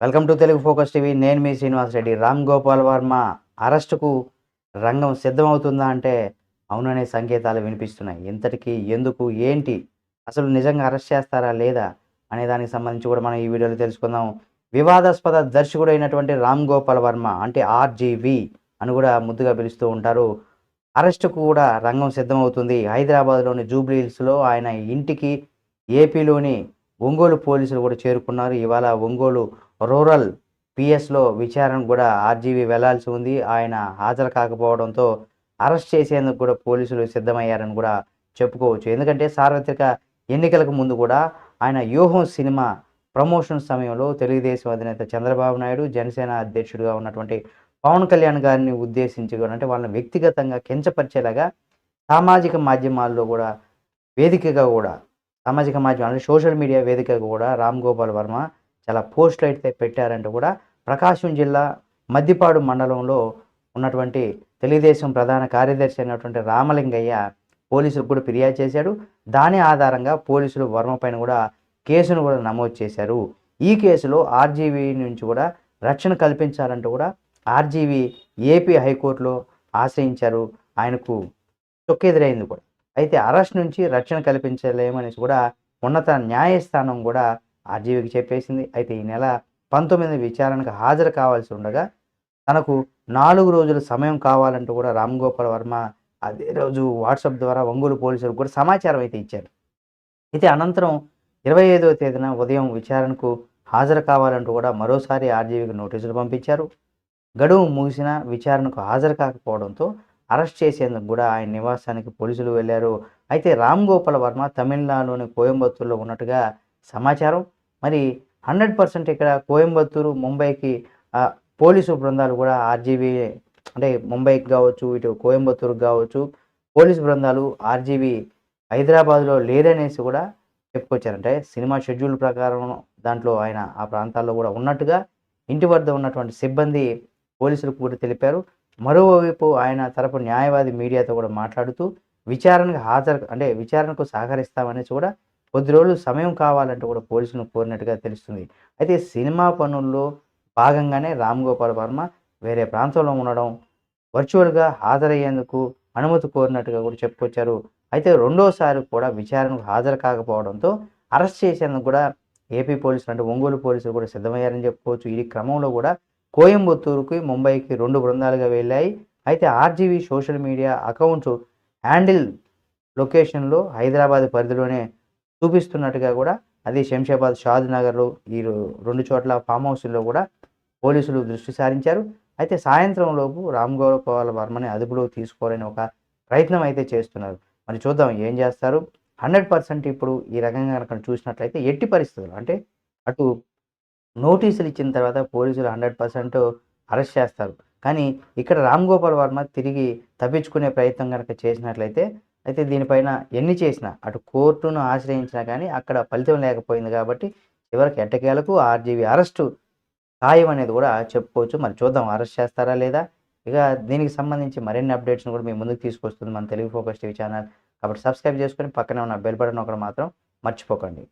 Welcome to Telugu focus TV. నేను మీ శ్రీనివాస్ రెడ్డి. రామ్ గోపాల్ వర్మ అరెస్టుకు రంగం సిద్ధమవుతుందా అంటే అవుననే సంకేతాలు వినిపిస్తున్నాయి. ఇంతటికి ఎందుకు, ఏంటి, అసలు నిజంగా అరెస్ట్ చేస్తారా లేదా అనే దానికి సంబంధించి కూడా మనం ఈ వీడియోలో తెలుసుకుందాం. వివాదాస్పద దర్శకుడైనటువంటి రామ్ గోపాల్ వర్మ అంటే ఆర్జీవి అని కూడా ముద్దుగా పిలుస్తూ ఉంటారు. అరెస్టుకు కూడా రంగం సిద్ధమవుతుంది. హైదరాబాద్లోని జూబ్లీ హిల్స్లో ఆయన ఇంటికి ఏపీలోని ఒంగోలు పోలీసులు కూడా చేరుకున్నారు. ఇవాళ ఒంగోలు రూరల్ పిఎస్లో విచారణకు కూడా ఆర్జీవి వెళ్లాల్సి ఉంది. ఆయన హాజరు కాకపోవడంతో అరెస్ట్ చేసేందుకు కూడా పోలీసులు సిద్ధమయ్యారని కూడా చెప్పుకోవచ్చు. ఎందుకంటే సార్వత్రిక ఎన్నికలకు ముందు కూడా ఆయన వ్యూహం సినిమా ప్రమోషన్ సమయంలో తెలుగుదేశం అధినేత చంద్రబాబు నాయుడు, జనసేన అధ్యక్షుడిగా ఉన్నటువంటి పవన్ కళ్యాణ్ గారిని ఉద్దేశించి కూడా అంటే వాళ్ళని వ్యక్తిగతంగా కించపరిచేలాగా సామాజిక మాధ్యమాల్లో కూడా వేదికగా కూడా సామాజిక మాధ్యమాలు అంటే సోషల్ మీడియా వేదికగా కూడా రామ్ గోపాల్ వర్మ చాలా పోస్టులు అయితే పెట్టారంటూ కూడా ప్రకాశం జిల్లా మద్దిపాడు మండలంలో ఉన్నటువంటి తెలుగుదేశం ప్రధాన కార్యదర్శి అయినటువంటి రామలింగయ్య పోలీసులకు కూడా ఫిర్యాదు చేశాడు. దాని ఆధారంగా పోలీసులు వర్మ పైన కూడా కేసును కూడా నమోదు చేశారు. ఈ కేసులో ఆర్జీవీ నుంచి కూడా రక్షణ కల్పించాలంటూ కూడా ఆర్జీవీ ఏపీ హైకోర్టులో ఆశ్రయించారు. ఆయనకు చొక్కెదురైంది కూడా. అయితే అరెస్ట్ నుంచి రక్షణ కల్పించలేమనేసి కూడా ఉన్నత న్యాయస్థానం కూడా ఆర్జీవీకి చెప్పేసింది. అయితే ఈ నెల 19 విచారణకు హాజరు కావాల్సి ఉండగా తనకు 4 రోజుల సమయం కావాలంటూ కూడా రామ్ గోపాల్ వర్మ అదే రోజు వాట్సాప్ ద్వారా ఒంగోలు పోలీసులకు కూడా సమాచారం అయితే ఇచ్చారు. అయితే అనంతరం 25వ తేదీన ఉదయం విచారణకు హాజరు కావాలంటూ కూడా మరోసారి ఆర్జీవీకి నోటీసులు పంపించారు. గడువు ముగిసినా విచారణకు హాజరు కాకపోవడంతో అరెస్ట్ చేసేందుకు కూడా ఆయన నివాసానికి పోలీసులు వెళ్లారు. అయితే రామ్ గోపాల్ వర్మ తమిళనాడులోని కోయంబత్తూరులో ఉన్నట్టుగా సమాచారం. మరి 100% ఇక్కడ కోయంబత్తూరు, ముంబైకి పోలీసు బృందాలు కూడా ఆర్జీవీ అంటే ముంబైకి కావచ్చు, ఇటు కోయంబత్తూరుకి కావచ్చు, పోలీసు బృందాలు ఆర్జీవీ హైదరాబాద్లో లేరనేసి కూడా చెప్పుకొచ్చారంటే సినిమా షెడ్యూల్ ప్రకారం దాంట్లో ఆయన ఆ ప్రాంతాల్లో కూడా ఉన్నట్టుగా ఇంటి వద్ద ఉన్నటువంటి సిబ్బంది పోలీసులకు కూడా తెలిపారు. మరోవైపు ఆయన తరపు న్యాయవాది మీడియాతో కూడా మాట్లాడుతూ విచారణకు సహకరిస్తామనేసి కూడా కొద్ది రోజులు సమయం కావాలంటూ కూడా పోలీసులను కోరినట్టుగా తెలుస్తుంది. అయితే సినిమా పనుల్లో భాగంగానే రామ్ గోపాల్ వర్మ వేరే ప్రాంతంలో ఉండడం, వర్చువల్గా హాజరయ్యేందుకు అనుమతి కోరినట్టుగా కూడా చెప్పుకొచ్చారు. అయితే రెండోసారి కూడా విచారణకు హాజరు కాకపోవడంతో అరెస్ట్ చేసేందుకు కూడా ఏపీ పోలీసులు అంటే ఒంగోలు పోలీసులు కూడా సిద్ధమయ్యారని చెప్పుకోవచ్చు. ఈ క్రమంలో కూడా కోయంబత్తూరుకి, ముంబైకి 2 బృందాలుగా వెళ్ళాయి. అయితే RGV social media account handle లొకేషన్లో హైదరాబాద్ పరిధిలోనే చూపిస్తున్నట్టుగా కూడా అది శంషాబాద్, షాద్ నగర్‌లో ఈ 2 చోట్ల ఫామ్ హౌస్‌ల్లో కూడా పోలీసులు దృష్టి సారించారు. అయితే సాయంత్రం లోపు రామ్ గోపాల్ వర్మని అదుపులోకి తీసుకోవాలని ఒక ప్రయత్నం అయితే చేస్తున్నారు. మరి చూద్దాం ఏం చేస్తారు. 100% ఇప్పుడు ఈ రకంగా గనక చూసినట్లయితే ఎట్టి పరిస్థితుల్లో అంటే అటు నోటీసులు ఇచ్చిన తర్వాత పోలీసులు 100% అరెస్ట్ చేస్తారు. కానీ ఇక్కడ రామ్ గోపాల్ వర్మ తిరిగి తప్పించుకునే ప్రయత్నం గనక చేసినట్లయితే అయితే దీనిపైన ఎన్ని చేసినా అటు కోర్టును ఆశ్రయించినా కానీ అక్కడ ఫలితం లేకపోయింది కాబట్టి చివరికి ఎట్టకేలకు ఆర్జీవీ అరెస్టు ఖాయం అనేది కూడా చెప్పుకోవచ్చు. మరి చూద్దాం అరెస్ట్ చేస్తారా లేదా? ఇక దీనికి సంబంధించి మరిన్ని అప్డేట్స్‌ని కూడా మీ ముందుకు తీసుకొస్తుంది మన తెలుగు ఫోకస్ టీవీ ఛానల్. కాబట్టి సబ్స్క్రైబ్ చేసుకొని పక్కనే ఉన్న బెల్ బటన్ నొక్కడం మాత్రం మర్చిపోకండి.